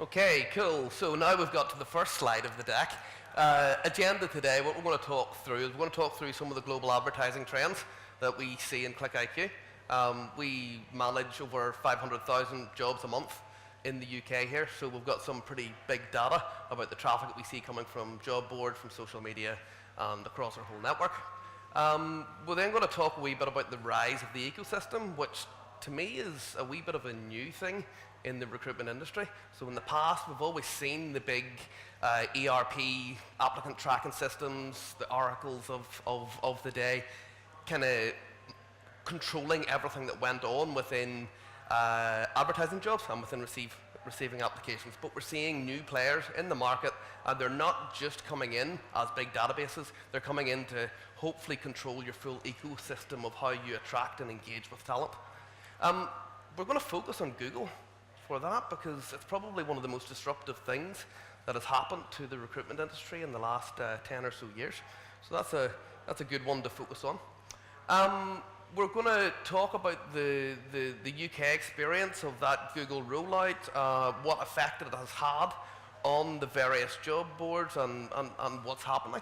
Okay, cool. So now we've got to the first slide of the deck. Agenda today, what we're going to talk through is we're going to talk through some of the global advertising trends that we see in ClickIQ. We manage over 500,000 jobs a month in the UK here, so we've got some pretty big data about the traffic that we see coming from job boards, from social media, and across our whole network. We're then going to talk a wee bit about the rise of the ecosystem, which to me is a wee bit of a new thing in the recruitment industry. So in the past, we've always seen the big ERP, applicant tracking systems, the oracles of the day, kind of controlling everything that went on within advertising jobs and within receiving applications. But we're seeing new players in the market, and they're not just coming in as big databases, they're coming in to hopefully control your full ecosystem of how you attract and engage with talent. We're going to focus on Google for that because it's probably one of the most disruptive things that has happened to the recruitment industry in the last 10 or so years. So that's a good one to focus on. We're going to talk about the UK experience of that Google rollout, what effect it has had on the various job boards and what's happening.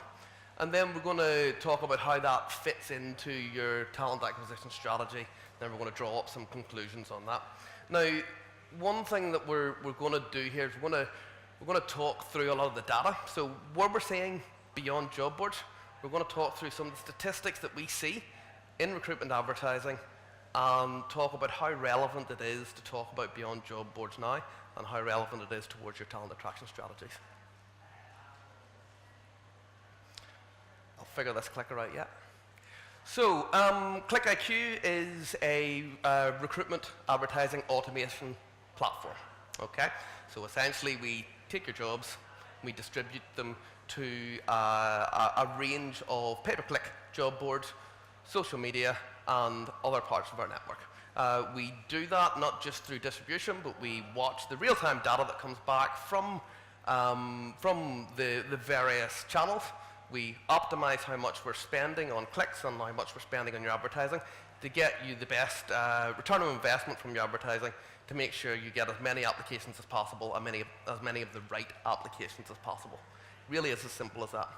And then we're going to talk about how that fits into your talent acquisition strategy. Then we're going to draw up some conclusions on that. Now, one thing that we're going to do here is we're going to talk through a lot of the data. So what we're seeing beyond job boards, we're going to talk through some of the statistics that we see in recruitment advertising and talk about how relevant it is to talk about beyond job boards now and how relevant it is towards your talent attraction strategies. I'll figure this clicker out yet. So, ClickIQ is a recruitment advertising automation platform, okay? So essentially we take your jobs, we distribute them to a range of pay-per-click job boards, social media, and other parts of our network. We do that not just through distribution, but we watch the real-time data that comes back from the various channels. We optimize how much we're spending on clicks and how much we're spending on your advertising to get you the best return on investment from your advertising to make sure you get as many applications as possible and as many of the right applications as possible. Really is as simple as that.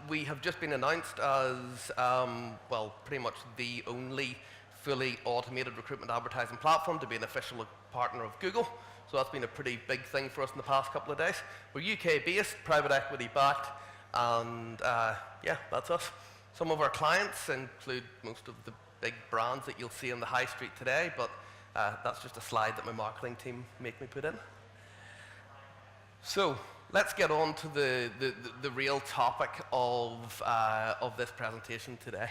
We have just been announced as, well, pretty much the only fully automated recruitment advertising platform to be an official partner of Google. So that's been a pretty big thing for us in the past couple of days. We're UK-based, private equity-backed, and yeah, that's us. Some of our clients include most of the big brands that you'll see on the high street today, but that's just a slide that my marketing team make me put in. So let's get on to the real topic of this presentation today.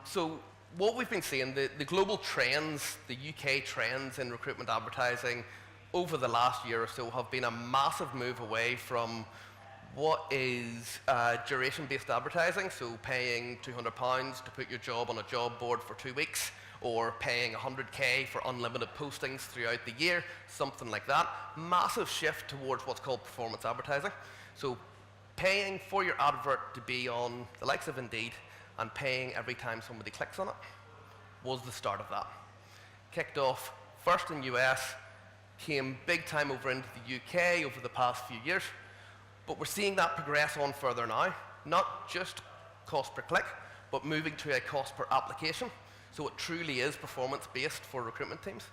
So what we've been seeing, the global trends, the UK trends in recruitment advertising over the last year or so have been a massive move away from what is duration-based advertising, so paying £200 to put your job on a job board for 2 weeks, or paying 100k for unlimited postings throughout the year, something like that. Massive shift towards what's called performance advertising. So paying for your advert to be on the likes of Indeed and paying every time somebody clicks on it was the start of that. Kicked off first in US, came big time over into the UK over the past few years, but we're seeing that progress on further now, not just cost per click, but moving to a cost per application. So it truly is performance-based for recruitment teams.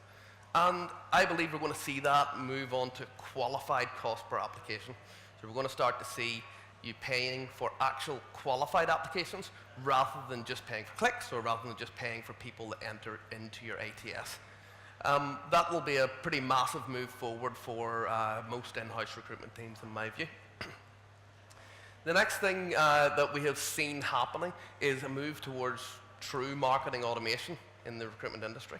And I believe we're going to see that move on to qualified cost per application. So we're going to start to see you paying for actual qualified applications rather than just paying for clicks or rather than just paying for people that enter into your ATS. That will be a pretty massive move forward for most in-house recruitment teams in my view. The next thing that we have seen happening is a move towards true marketing automation in the recruitment industry.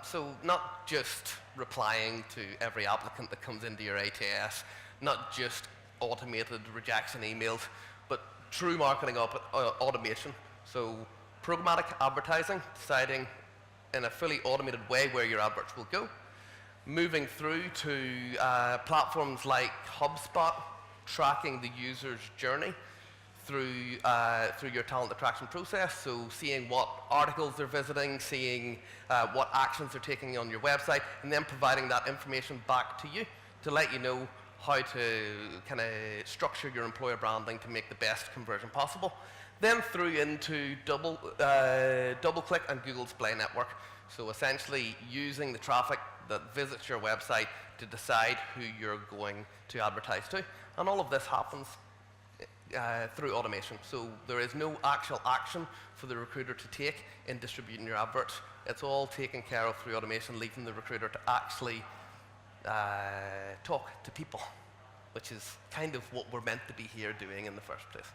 So not just replying to every applicant that comes into your ATS, not just automated rejection emails, but true marketing automation. So programmatic advertising, deciding in a fully automated way where your adverts will go, moving through to platforms like HubSpot, tracking the user's journey through your talent attraction process. So seeing what articles they're visiting, seeing what actions they're taking on your website, and then providing that information back to you to let you know how to kind of structure your employer branding to make the best conversion possible. Then through into DoubleClick and Google Display Network. So essentially using the traffic that visits your website to decide who you're going to advertise to. And all of this happens through automation. So there is no actual action for the recruiter to take in distributing your adverts. It's all taken care of through automation, leaving the recruiter to actually talk to people, which is kind of what we're meant to be here doing in the first place.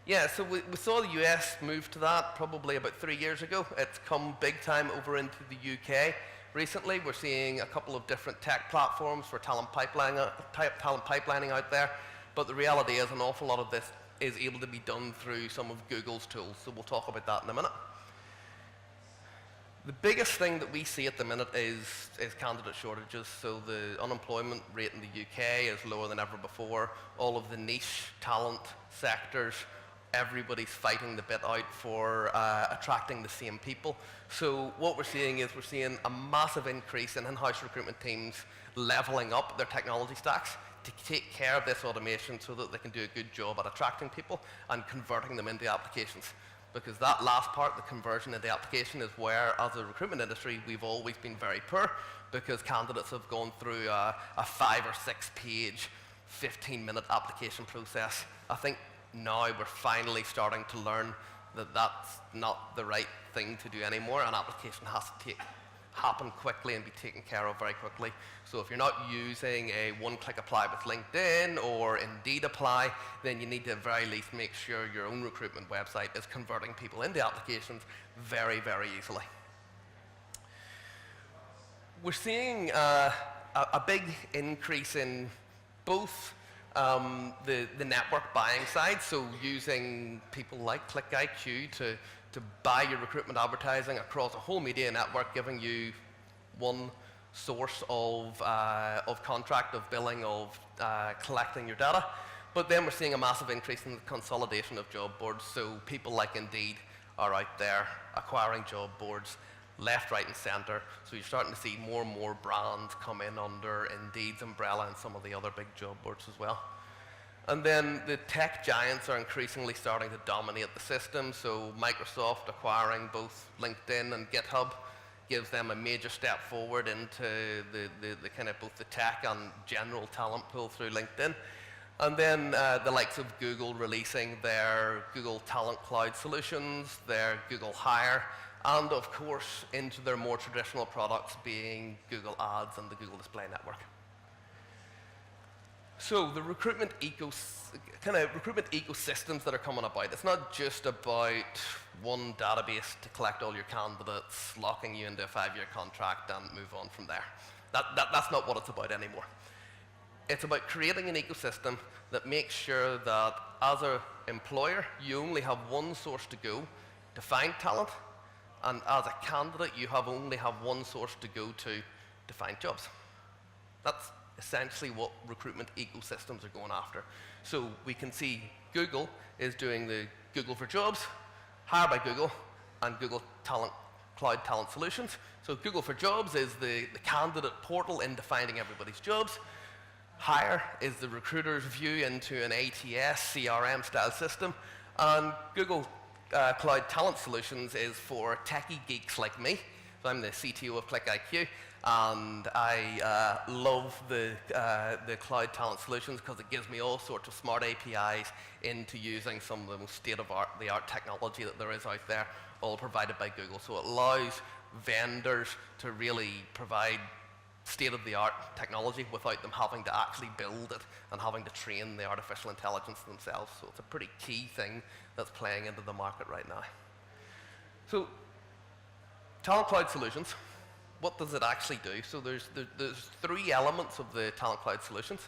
Yeah, so we saw the US move to that probably about 3 years ago. It's come big time over into the UK. Recently, we're seeing a couple of different tech platforms for talent pipelining out there. But the reality is an awful lot of this is able to be done through some of Google's tools. So we'll talk about that in a minute. The biggest thing that we see at the minute is candidate shortages. So the unemployment rate in the UK is lower than ever before. All of the niche talent sectors, everybody's fighting the bit out for attracting the same people. So what we're seeing is a massive increase in in-house recruitment teams leveling up their technology stacks to take care of this automation so that they can do a good job at attracting people and converting them into applications. Because that last part, the conversion into application, is where, as a recruitment industry, we've always been very poor, because candidates have gone through a 5 or 6 page, 15-minute application process. I think now we're finally starting to learn that that's not the right thing to do anymore. An application has to happen quickly and be taken care of very quickly. So if you're not using a one-click apply with LinkedIn or Indeed apply, then you need to at the very least make sure your own recruitment website is converting people into applications very, very easily. We're seeing a big increase in both the network buying side, so using people like ClickIQ to buy your recruitment advertising across a whole media network, giving you one source of contract, of billing, of collecting your data. But then we're seeing a massive increase in the consolidation of job boards. So people like Indeed are out there acquiring job boards left, right, and center. So you're starting to see more and more brands come in under Indeed's umbrella and some of the other big job boards as well. And then the tech giants are increasingly starting to dominate the system. So Microsoft acquiring both LinkedIn and GitHub gives them a major step forward into the kind of both the tech and general talent pool through LinkedIn. And then the likes of Google releasing their Google Talent Cloud solutions, their Google Hire, and of course into their more traditional products being Google Ads and the Google Display Network. So the recruitment ecosystems that are coming about, it's not just about one database to collect all your candidates, locking you into a 5-year contract and move on from there. That's not what it's about anymore. It's about creating an ecosystem that makes sure that as an employer, you only have one source to go to find talent, and as a candidate, you only have one source to go to find jobs. That's essentially what recruitment ecosystems are going after. So we can see Google is doing the Google for Jobs, Hire by Google, and Google Cloud Talent Solutions. So Google for Jobs is the candidate portal into finding everybody's jobs. Hire is the recruiter's view into an ATS, CRM style system. And Google Cloud Talent Solutions is for techie geeks like me. So I'm the CTO of ClickIQ, and I love the Cloud Talent Solutions because it gives me all sorts of smart APIs into using some of the most state-of-the-art technology that there is out there, all provided by Google. So it allows vendors to really provide state-of-the-art technology without them having to actually build it and having to train the artificial intelligence themselves. So it's a pretty key thing that's playing into the market right now. So Talent Cloud Solutions, what does it actually do? So there's 3 elements of the Talent Cloud Solutions.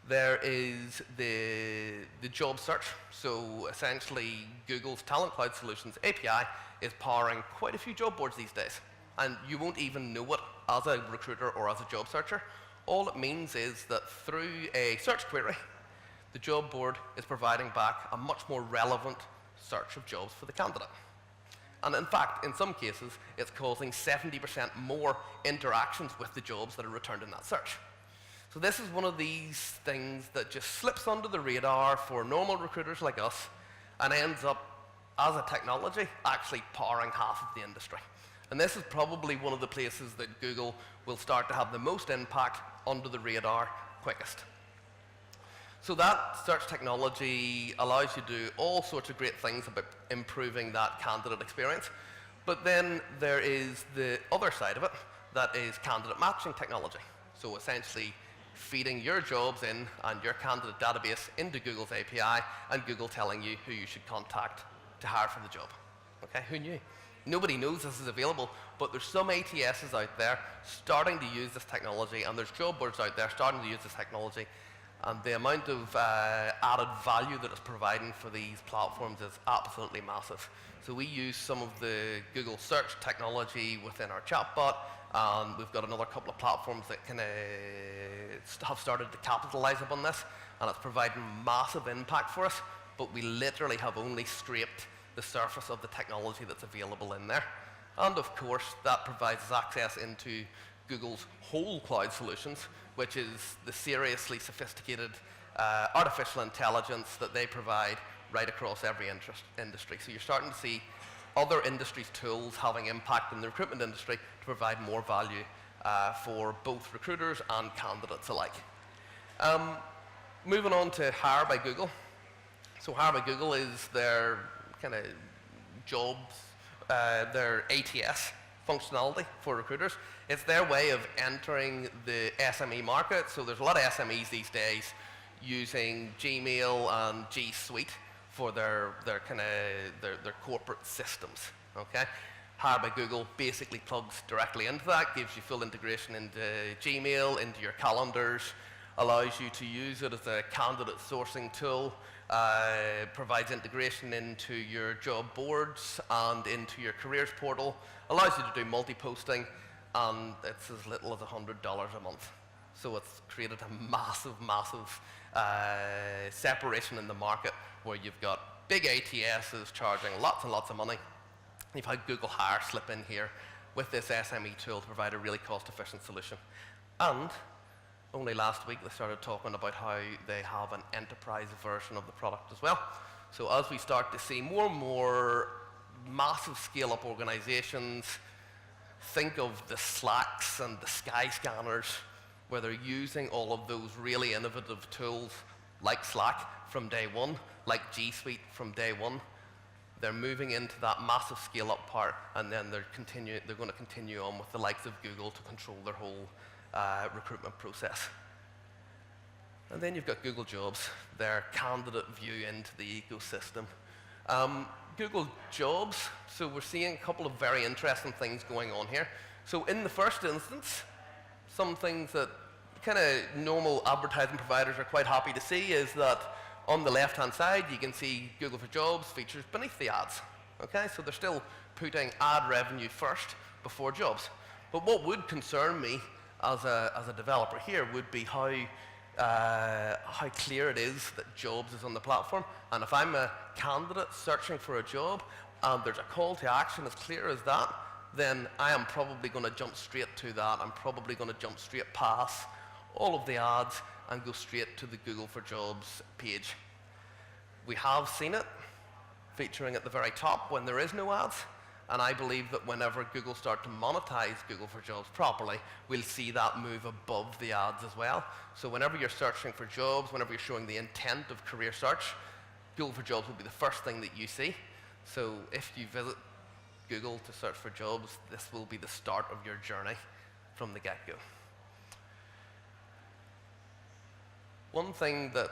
There is the job search. So essentially, Google's Talent Cloud Solutions API is powering quite a few job boards these days. And you won't even know it as a recruiter or as a job searcher. All it means is that through a search query, the job board is providing back a much more relevant search of jobs for the candidate. And in fact, in some cases, it's causing 70% more interactions with the jobs that are returned in that search. So this is one of these things that just slips under the radar for normal recruiters like us and ends up, as a technology, actually powering half of the industry. And this is probably one of the places that Google will start to have the most impact under the radar quickest. So that search technology allows you to do all sorts of great things about improving that candidate experience. But then there is the other side of it, that is candidate matching technology. So essentially feeding your jobs in and your candidate database into Google's API and Google telling you who you should contact to hire for the job. Okay, who knew? Nobody knows this is available, but there's some ATSs out there starting to use this technology, and there's job boards out there starting to use this technology, and the amount of added value that it's providing for these platforms is absolutely massive. So we use some of the Google search technology within our chatbot, and we've got another couple of platforms that have started to capitalize upon this, and it's providing massive impact for us, but we literally have only scraped the surface of the technology that's available in there. And of course, that provides us access into Google's whole cloud solutions, which is the seriously sophisticated artificial intelligence that they provide right across every industry. So you're starting to see other industries' tools having impact in the recruitment industry to provide more value for both recruiters and candidates alike. Moving on to Hire by Google. So Hire by Google is their kind of jobs, their ATS functionality for recruiters. It's their way of entering the SME market. So there's a lot of SMEs these days using Gmail and G Suite for their corporate systems. Okay, Hire by Google basically plugs directly into that, gives you full integration into Gmail, into your calendars, allows you to use it as a candidate sourcing tool, provides integration into your job boards and into your careers portal, allows you to do multi-posting, and it's as little as $100 a month. So it's created a massive, massive separation in the market where you've got big ATSs charging lots and lots of money. You've had Google Hire slip in here with this SME tool to provide a really cost-efficient solution. And only last week they started talking about how they have an enterprise version of the product as well. So as we start to see more and more massive scale-up organizations, think of the Slacks and the Skyscanners, where they're using all of those really innovative tools like Slack from day one, like G Suite from day one. They're moving into that massive scale-up part, and then they're going to continue on with the likes of Google to control their whole recruitment process. And then you've got Google Jobs, their candidate view into the ecosystem. Google Jobs, so we're seeing a couple of very interesting things going on here. So in the first instance, some things that kind of normal advertising providers are quite happy to see is that on the left-hand side, you can see Google for Jobs features beneath the ads. Okay, so they're still putting ad revenue first before jobs. But what would concern me as a developer here would be how clear it is that jobs is on the platform. And if I'm a candidate searching for a job and there's a call to action as clear as that, then I am probably going to jump straight to that. I'm probably going to jump straight past all of the ads and go straight to the Google for Jobs page. We have seen it featuring at the very top when there is no ads. And I believe that whenever Google start to monetize Google for Jobs properly, we'll see that move above the ads as well. So whenever you're searching for jobs, whenever you're showing the intent of career search, Google for Jobs will be the first thing that you see. So if you visit Google to search for jobs, this will be the start of your journey from the get-go. One thing that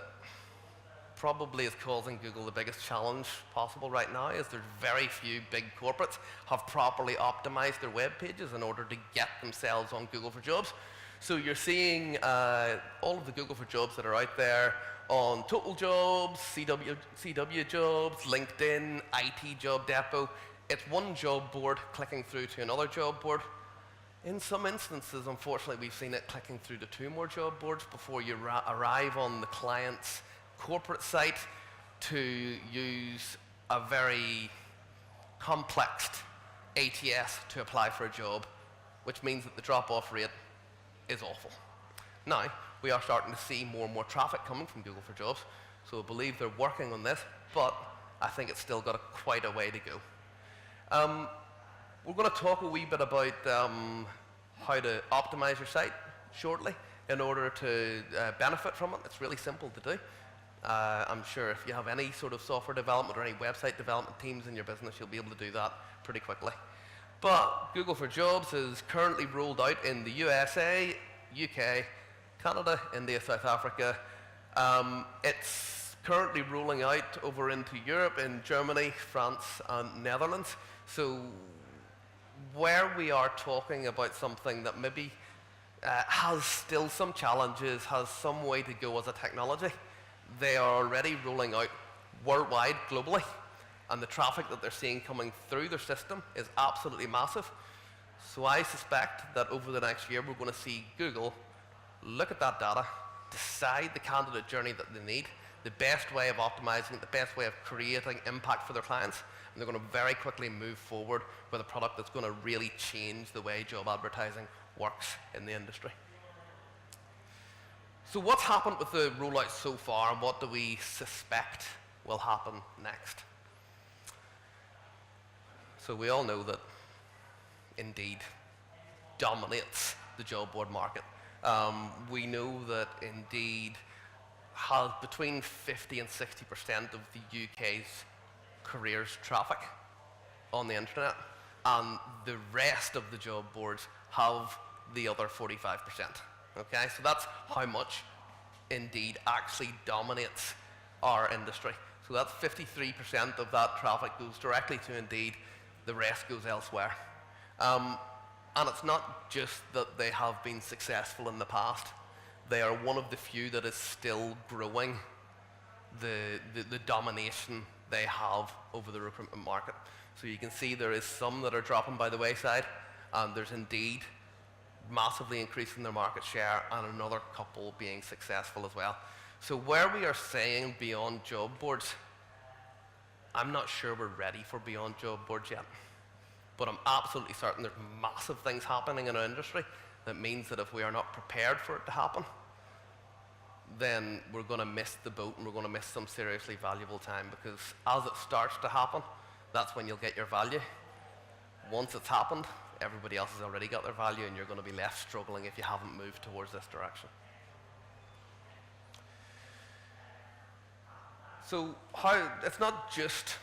probably is causing Google the biggest challenge possible right now is there's very few big corporates have properly optimized their web pages in order to get themselves on Google for Jobs. So you're seeing all of the Google for Jobs that are out there on Total Jobs, CW Jobs, LinkedIn, IT Job Depot. It's one job board clicking through to another job board. In some instances, unfortunately, we've seen it clicking through to 2 more job boards before you arrive on the client's corporate site to use a very complex ATS to apply for a job, which means that the drop-off rate is awful. Now, we are starting to see more and more traffic coming from Google for Jobs, so I believe they're working on this, but I think it's still got quite a way to go. We're going to talk a wee bit about how to optimize your site shortly in order to benefit from it. It's really simple to do. I'm sure if you have any sort of software development or any website development teams in your business, you'll be able to do that pretty quickly. But Google for Jobs is currently rolled out in the USA, UK, Canada, India, South Africa. It's currently rolling out over into Europe in Germany, France, and Netherlands. So where we are talking about something that maybe has still some challenges, has some way to go as a technology, they are already rolling out worldwide, globally, and the traffic that they're seeing coming through their system is absolutely massive. So I suspect that over the next year, we're going to see Google look at that data, decide the candidate journey that they need, the best way of optimizing it, the best way of creating impact for their clients, and they're going to very quickly move forward with a product that's going to really change the way job advertising works in the industry. So what's happened with the rollout so far, and what do we suspect will happen next? So we all know that Indeed dominates the job board market. We know that Indeed has between 50 and 60% of the UK's careers traffic on the internet, and the rest of the job boards have the other 45%. Okay, so that's how much Indeed actually dominates our industry. So that's 53% of that traffic goes directly to Indeed, the rest goes elsewhere. And it's not just that they have been successful in the past, they are one of the few that is still growing the domination they have over the recruitment market. So you can see there is some that are dropping by the wayside, and there's Indeed massively increasing their market share, and another couple being successful as well. So where we are saying beyond job boards, I'm not sure we're ready for beyond job boards yet, but I'm absolutely certain there's massive things happening in our industry that means that if we are not prepared for it to happen, then we're going to miss the boat, and we're going to miss some seriously valuable time, because as it starts to happen, that's when you'll get your value. Once it's happened, everybody else has already got their value, and you're going to be left struggling if you haven't moved towards this direction. So it's not just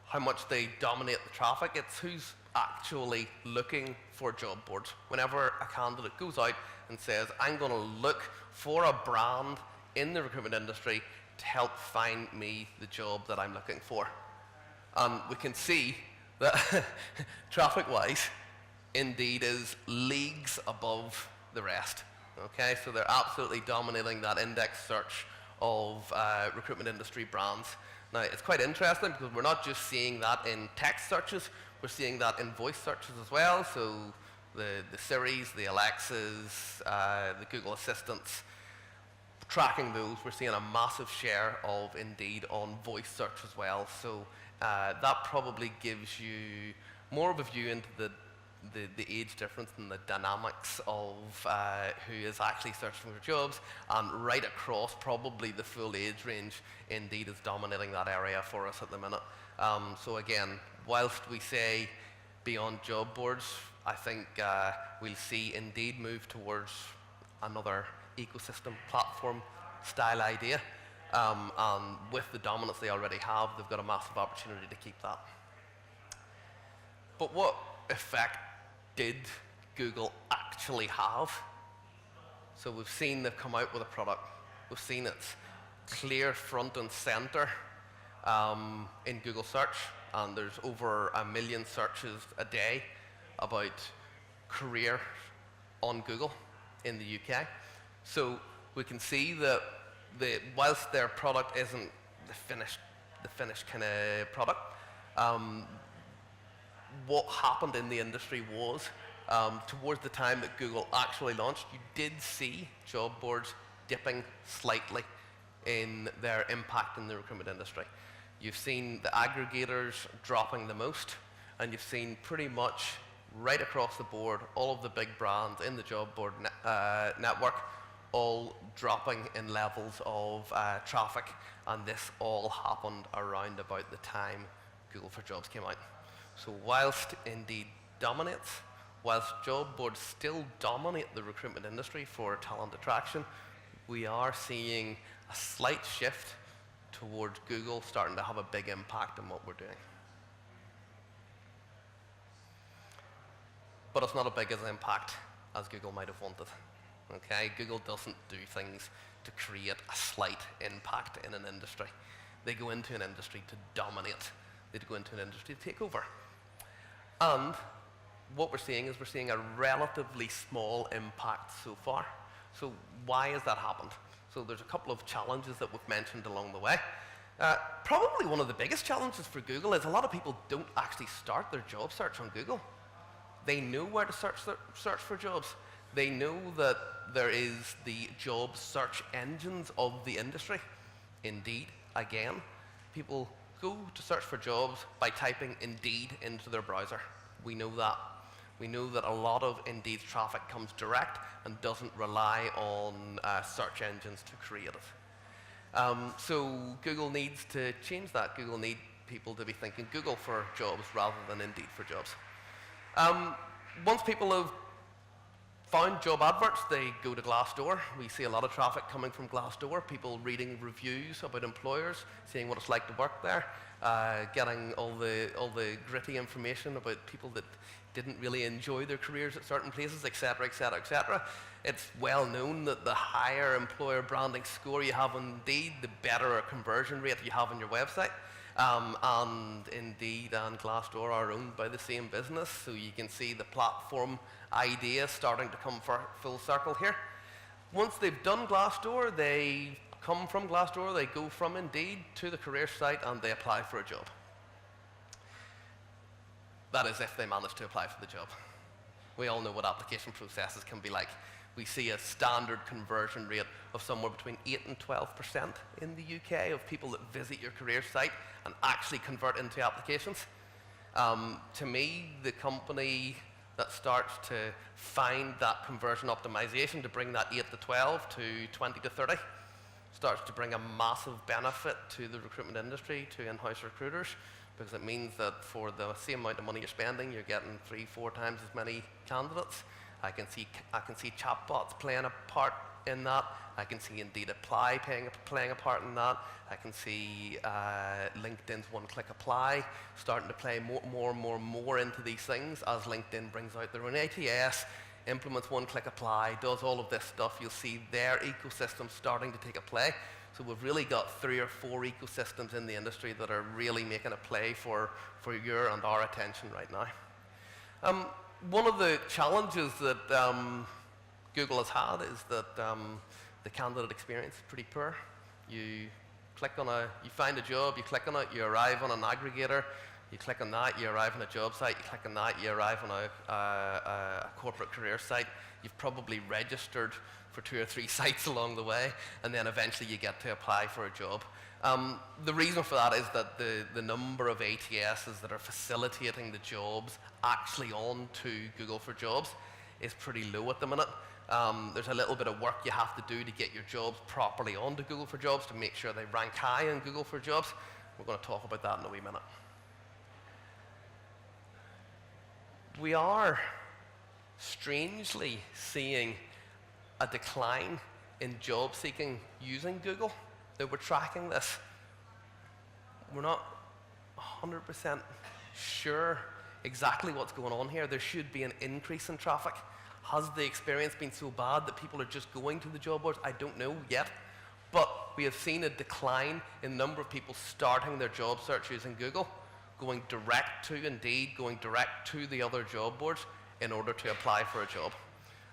how much they dominate the traffic, it's who's actually looking for job boards. Whenever a candidate goes out and says, I'm going to look for a brand in the recruitment industry to help find me the job that I'm looking for. And we can see that traffic-wise, Indeed is leagues above the rest. Okay, so they're absolutely dominating that index search of recruitment industry brands. Now, it's quite interesting because we're not just seeing that in text searches, we're seeing that in voice searches as well. So the Siris, the Alexas, the Google Assistants, tracking those, we're seeing a massive share of Indeed on voice search as well. So that probably gives you more of a view into the age difference and the dynamics of who is actually searching for jobs, and right across probably the full age range, Indeed is dominating that area for us at the minute. So again, whilst we say beyond job boards, I think we'll see Indeed move towards another ecosystem platform style idea, and with the dominance they already have, they've got a massive opportunity to keep that. But what effect did Google actually have? So we've seen they've come out with a product. We've seen it's clear front and center in Google search, and there's over 1 million searches a day about career on Google in the UK. So we can see that whilst their product isn't the finished kind of product, what happened in the industry was, towards the time that Google actually launched, you did see job boards dipping slightly in their impact in the recruitment industry. You've seen the aggregators dropping the most, and you've seen pretty much right across the board all of the big brands in the job board network all dropping in levels of traffic, and this all happened around about the time Google for Jobs came out. So whilst Indeed dominates, whilst job boards still dominate the recruitment industry for talent attraction, we are seeing a slight shift towards Google starting to have a big impact on what we're doing. But it's not as big an impact as Google might have wanted. Okay, Google doesn't do things to create a slight impact in an industry. They go into an industry to dominate. They go into an industry to take over. And what we're seeing is we're seeing a relatively small impact so far. So why has that happened? So there's a couple of challenges that we've mentioned along the way. Probably one of the biggest challenges for Google is a lot of people don't actually start their job search on Google. They know where to search for jobs. They know that there is the job search engines of the industry. Indeed, again, people go to search for jobs by typing Indeed into their browser. We know that. We know that a lot of Indeed's traffic comes direct and doesn't rely on search engines to create it. So Google needs to change that. Google needs people to be thinking Google for jobs rather than Indeed for jobs. Once people have found job adverts, they go to Glassdoor. We see a lot of traffic coming from Glassdoor, people reading reviews about employers, seeing what it's like to work there, getting all the gritty information about people that didn't really enjoy their careers at certain places, etc., etc., etc. It's well known that the higher employer branding score you have on Indeed, the better a conversion rate you have on your website. And Indeed and Glassdoor are owned by the same business, so you can see the platform idea starting to come full circle here. Once they've done Glassdoor, they come from Glassdoor, they go from Indeed to the career site and they apply for a job. That is if they manage to apply for the job. We all know what application processes can be like. We see a standard conversion rate of somewhere between 8 and 12% in the UK of people that visit your career site and actually convert into applications. To me, the company that starts to find that conversion optimization to bring that 8 to 12 to 20 to 30 starts to bring a massive benefit to the recruitment industry, to in-house recruiters, because it means that for the same amount of money you're spending, you're getting 3-4 times as many candidates. I can see chatbots playing a part in that. I can see Indeed Apply playing a part in that. I can see LinkedIn's one-click apply starting to play more into these things as LinkedIn brings out their own ATS, implements one-click apply, does all of this stuff. You'll see their ecosystem starting to take a play. So we've really got 3 or 4 ecosystems in the industry that are really making a play for your and our attention right now. One of the challenges that Google has had is that the candidate experience is pretty poor. You find a job, you click on it, you arrive on an aggregator, you click on that, you arrive on a job site, you click on that, you arrive on a corporate career site. You've probably registered for 2 or 3 sites along the way, and then eventually you get to apply for a job. The reason for that is that the number of ATSs that are facilitating the jobs actually on to Google for Jobs is pretty low at the minute. There's a little bit of work you have to do to get your jobs properly onto Google for Jobs to make sure they rank high in Google for Jobs. We're going to talk about that in a wee minute. We are strangely seeing a decline in job seeking using Google. That we're tracking this. We're not 100% sure exactly what's going on here. There should be an increase in traffic. Has the experience been so bad that people are just going to the job boards? I don't know yet. But we have seen a decline in the number of people starting their job search using Google, going direct to Indeed, going direct to the other job boards in order to apply for a job.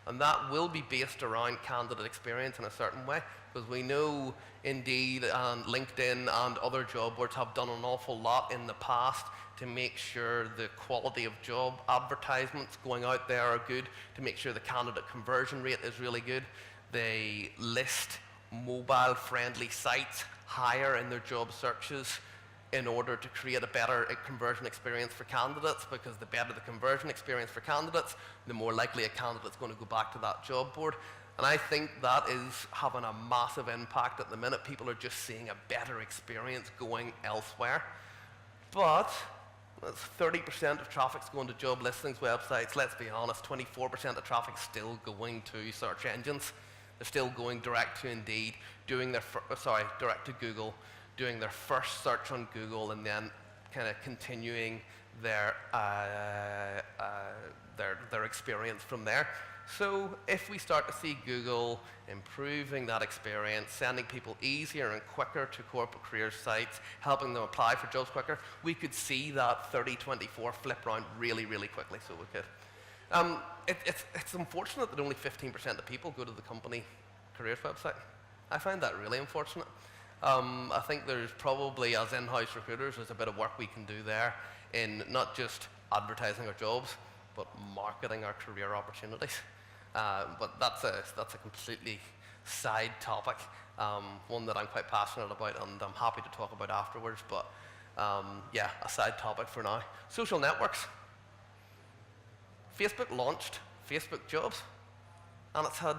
And that will be based around candidate experience in a certain way, because we know Indeed and LinkedIn and other job boards have done an awful lot in the past to make sure the quality of job advertisements going out there are good, to make sure the candidate conversion rate is really good. They list mobile-friendly sites higher in their job searches in order to create a better conversion experience for candidates, because the better the conversion experience for candidates, the more likely a candidate's going to go back to that job board. And I think that is having a massive impact at the minute. People are just seeing a better experience going elsewhere. But 30% of traffic's going to job listings websites. Let's be honest, 24% of traffic's still going to search engines. They're still going direct to Indeed, direct to Google, doing their first search on Google, and then kind of continuing their experience from there. So if we start to see Google improving that experience, sending people easier and quicker to corporate career sites, helping them apply for jobs quicker, we could see that 30-24 flip round really, really quickly. So we could. It's unfortunate that only 15% of people go to the company careers website. I find that really unfortunate. I think there's probably, as in-house recruiters, there's a bit of work we can do there in not just advertising our jobs, but marketing our career opportunities. But that's a completely side topic, one that I'm quite passionate about and I'm happy to talk about afterwards, but yeah, a side topic for now. Social networks. Facebook launched Facebook Jobs, and it's had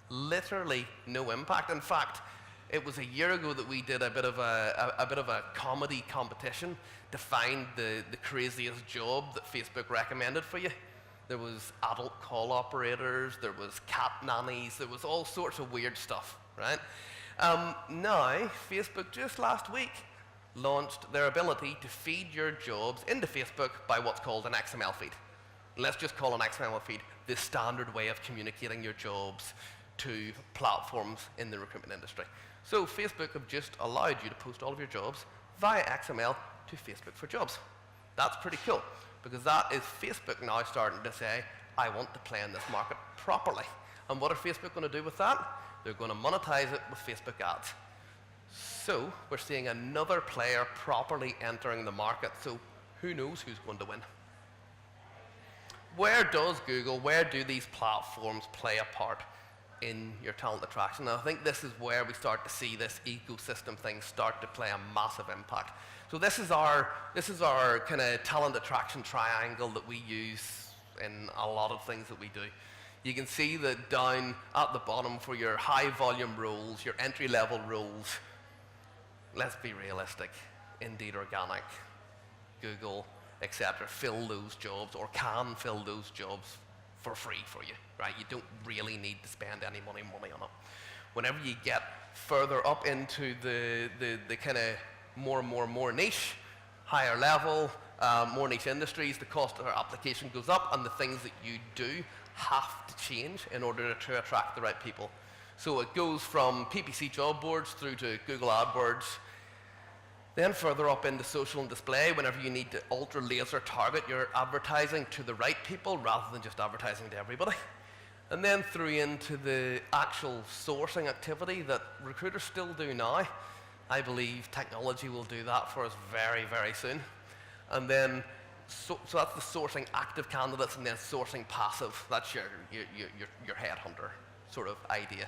literally no impact. In fact, it was a year ago that we did a bit of a comedy competition to find the craziest job that Facebook recommended for you. There was adult call operators, there was cat nannies, there was all sorts of weird stuff, right? Now, Facebook just last week launched their ability to feed your jobs into Facebook by what's called an XML feed. Let's just call an XML feed the standard way of communicating your jobs to platforms in the recruitment industry. So Facebook have just allowed you to post all of your jobs via XML to Facebook for Jobs. That's pretty cool, because that is Facebook now starting to say, I want to play in this market properly. And what are Facebook going to do with that? They're going to monetize it with Facebook ads. So we're seeing another player properly entering the market. So who knows who's going to win? Where does Google, where do these platforms play a part in your talent attraction? And I think this is where we start to see this ecosystem thing start to play a massive impact. So this is our kind of talent attraction triangle that we use in a lot of things that we do. You can see that down at the bottom for your high volume roles, your entry level roles, let's be realistic, Indeed Organic, Google, etc., fill those jobs or can fill those jobs for free for you, right? You don't really need to spend any money on it. Whenever you get further up into the kind of more niche, higher level, more niche industries, the cost of our application goes up, and the things that you do have to change in order to attract the right people. So it goes from PPC job boards through to Google AdWords, then further up into social and display, whenever you need to ultra laser target your advertising to the right people rather than just advertising to everybody. And then through into the actual sourcing activity that recruiters still do now. I believe technology will do that for us very, very soon. And then, so that's the sourcing active candidates, and then sourcing passive. That's your headhunter sort of idea.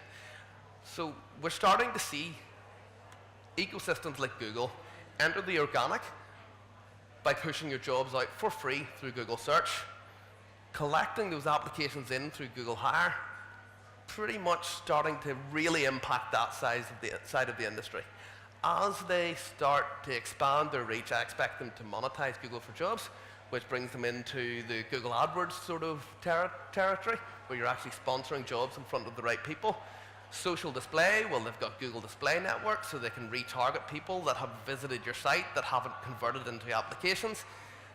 So we're starting to see ecosystems like Google enter the organic by pushing your jobs out for free through Google Search, collecting those applications in through Google Hire, pretty much starting to really impact that side of the industry. As they start to expand their reach, I expect them to monetize Google for Jobs, which brings them into the Google AdWords sort of territory, where you're actually sponsoring jobs in front of the right people. Social display, well, they've got Google Display Network, so they can retarget people that have visited your site that haven't converted into applications.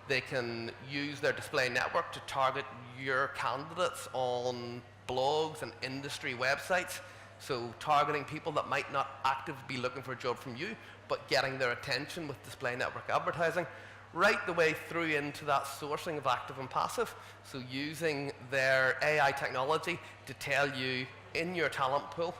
They can use their display network to target your candidates on blogs and industry websites. So targeting people that might not actively be looking for a job from you, but getting their attention with display network advertising, right the way through into that sourcing of active and passive. So using their AI technology to tell you in your talent pool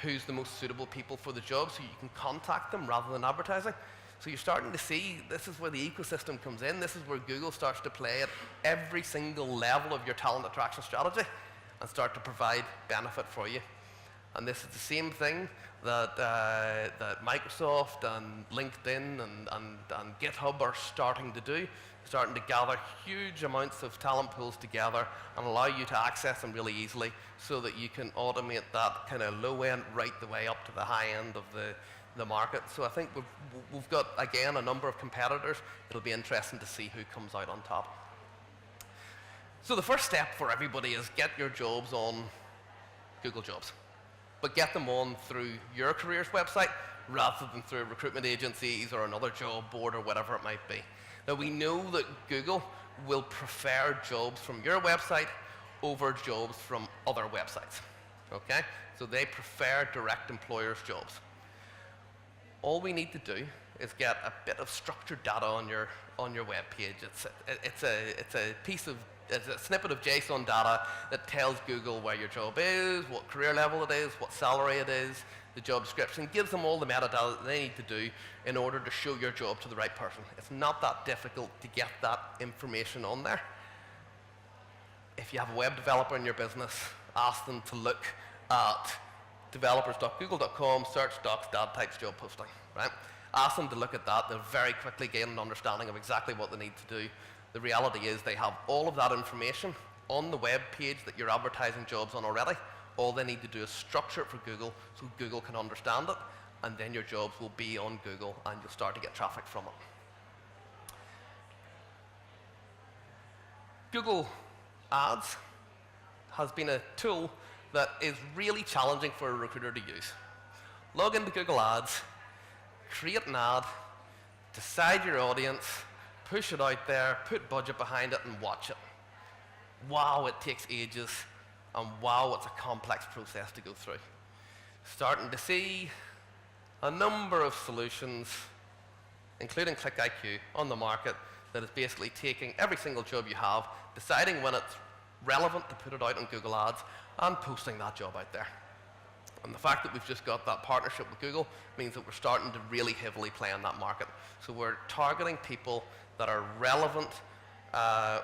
who's the most suitable people for the job, so you can contact them rather than advertising. So you're starting to see this is where the ecosystem comes in. This is where Google starts to play at every single level of your talent attraction strategy and start to provide benefit for you. And this is the same thing that, that Microsoft and LinkedIn and GitHub are starting to do, starting to gather huge amounts of talent pools together and allow you to access them really easily so that you can automate that kind of low end right the way up to the high end of the market. So I think we've got, again, a number of competitors. It'll be interesting to see who comes out on top. So the first step for everybody is get your jobs on Google Jobs, but get them on through your careers website rather than through recruitment agencies or another job board or whatever it might be. Now we know that Google will prefer jobs from your website over jobs from other websites, okay? So they prefer direct employers jobs. All we need to do is get a bit of structured data on your web page. It's a snippet of JSON data that tells Google where your job is, what career level it is, what salary it is, the job description, gives them all the metadata that they need to do in order to show your job to the right person. It's not that difficult to get that information on there. If you have a web developer in your business, ask them to look at developers.google.com, search docs, data types, job posting, right? Ask them to look at that. They'll very quickly gain an understanding of exactly what they need to do. The reality is they have all of that information on the web page that you're advertising jobs on already. All they need to do is structure it for Google so Google can understand it, and then your jobs will be on Google and you'll start to get traffic from it. Google Ads has been a tool that is really challenging for a recruiter to use. Log into Google Ads, create an ad, decide your audience, push it out there, put budget behind it, and watch it. Wow, it takes ages, and wow, it's a complex process to go through. Starting to see a number of solutions, including ClickIQ, on the market that is basically taking every single job you have, deciding when it's relevant to put it out on Google Ads, and posting that job out there. And the fact that we've just got that partnership with Google means that we're starting to really heavily play in that market. So we're targeting people that are relevant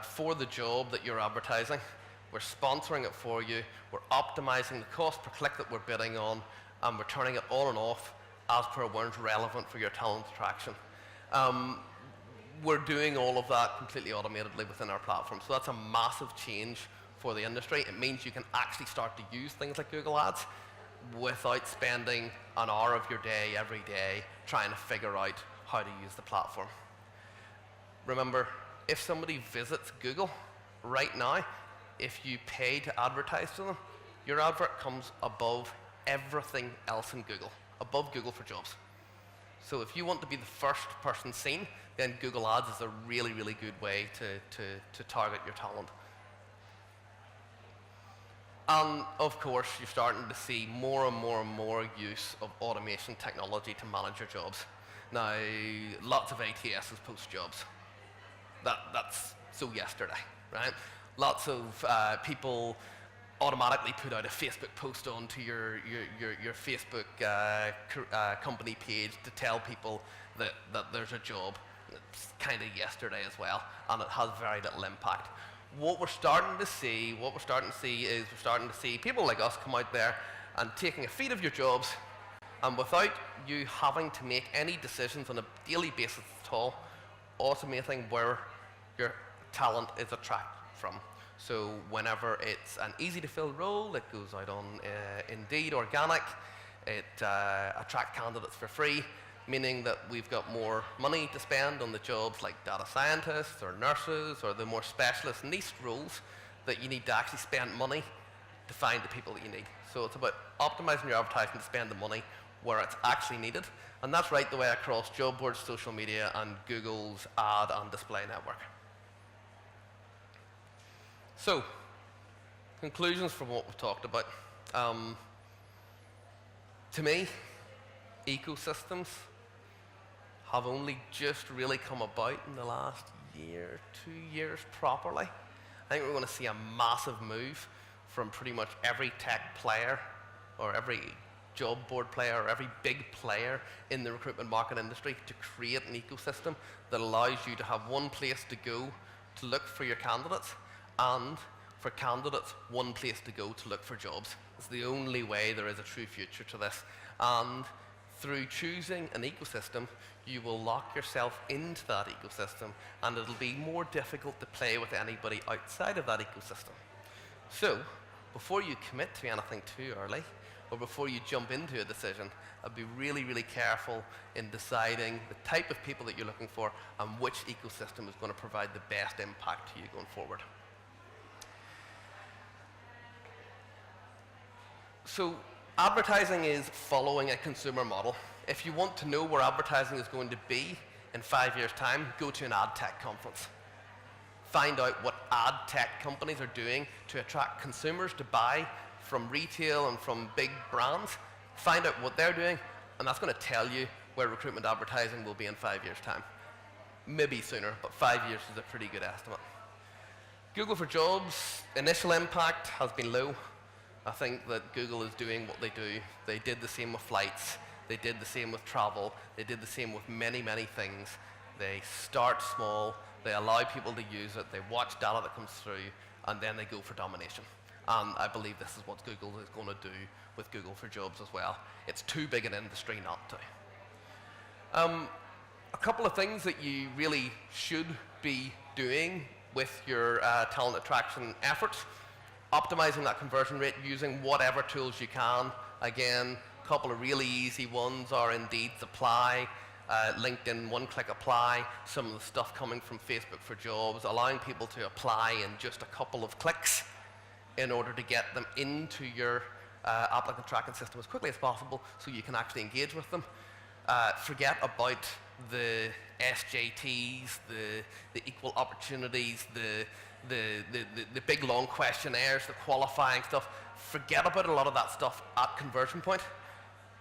for the job that you're advertising. We're sponsoring it for you. We're optimizing the cost per click that we're bidding on, and we're turning it on and off as per what's relevant for your talent attraction. We're doing all of that completely automatedly within our platform. So that's a massive change for the industry. It means you can actually start to use things like Google Ads without spending an hour of your day every day trying to figure out how to use the platform. Remember, if somebody visits Google right now, if you pay to advertise to them, your advert comes above everything else in Google, above Google for Jobs. So if you want to be the first person seen, then Google Ads is a really, really good way to target your talent. And of course, you're starting to see more and more and more use of automation technology to manage your jobs. Now, lots of ATSs post jobs. That's so yesterday, right? Lots of people automatically put out a Facebook post onto your Facebook company page to tell people that there's a job. It's kind of yesterday as well, and it has very little impact. What we're starting to see is we're starting to see people like us come out there and taking a feed of your jobs, and without you having to make any decisions on a daily basis at all, automating where your talent is attracted from. So whenever it's an easy to fill role, it goes out on Indeed Organic. It attracts candidates for free, meaning that we've got more money to spend on the jobs like data scientists or nurses or the more specialist niche roles that you need to actually spend money to find the people that you need. So it's about optimizing your advertising to spend the money where it's actually needed. And that's right the way across job boards, social media, and Google's ad and display network. So, conclusions from what we've talked about. To me, ecosystems have only just really come about in the last year, 2 years properly. I think we're going to see a massive move from pretty much every tech player or every job board player or every big player in the recruitment market industry to create an ecosystem that allows you to have one place to go to look for your candidates and for candidates one place to go to look for jobs. It's the only way there is a true future to this. And through choosing an ecosystem, you will lock yourself into that ecosystem, and it'll be more difficult to play with anybody outside of that ecosystem. So, before you commit to anything too early, or before you jump into a decision, I'd be really, really careful in deciding the type of people that you're looking for and which ecosystem is going to provide the best impact to you going forward. So, advertising is following a consumer model. If you want to know where advertising is going to be in 5 years' time, go to an ad tech conference. Find out what ad tech companies are doing to attract consumers to buy from retail and from big brands. Find out what they're doing, and that's going to tell you where recruitment advertising will be in 5 years' time. Maybe sooner, but 5 years is a pretty good estimate. Google for Jobs, initial impact has been low. I think that Google is doing what they do. They did the same with flights. They did the same with travel. They did the same with many, many things. They start small. They allow people to use it. They watch data that comes through, and then they go for domination. And I believe this is what Google is going to do with Google for Jobs as well. It's too big an industry not to. A couple of things that you really should be doing with your talent attraction efforts. Optimizing that conversion rate using whatever tools you can. Again, a couple of really easy ones are Indeed's Apply, LinkedIn One-Click Apply, some of the stuff coming from Facebook for Jobs, allowing people to apply in just a couple of clicks in order to get them into your applicant tracking system as quickly as possible so you can actually engage with them. Forget about the SJTs, the equal opportunities, the big long questionnaires, the qualifying stuff. Forget about a lot of that stuff at conversion point.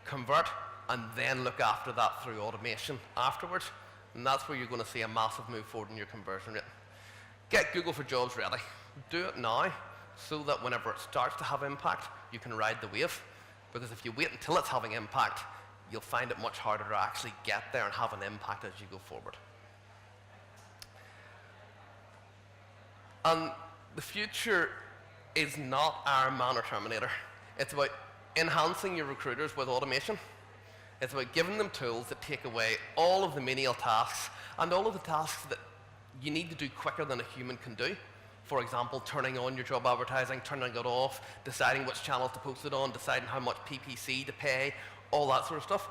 Convert, and then look after that through automation afterwards. And that's where you're going to see a massive move forward in your conversion rate. Get Google for Jobs ready. Do it now so that whenever it starts to have impact, you can ride the wave. Because if you wait until it's having impact, you'll find it much harder to actually get there and have an impact as you go forward. And the future is not Iron Man or Terminator. It's about enhancing your recruiters with automation. It's about giving them tools that take away all of the menial tasks and all of the tasks that you need to do quicker than a human can do. For example, turning on your job advertising, turning it off, deciding which channels to post it on, deciding how much PPC to pay, all that sort of stuff.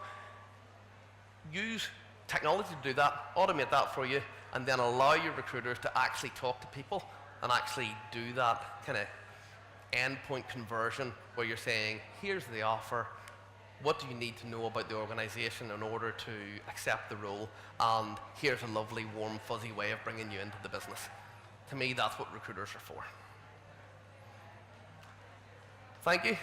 Use technology to do that, automate that for you, and then allow your recruiters to actually talk to people and actually do that kind of endpoint conversion where you're saying, here's the offer, what do you need to know about the organization in order to accept the role, and here's a lovely, warm, fuzzy way of bringing you into the business. To me, that's what recruiters are for. Thank you.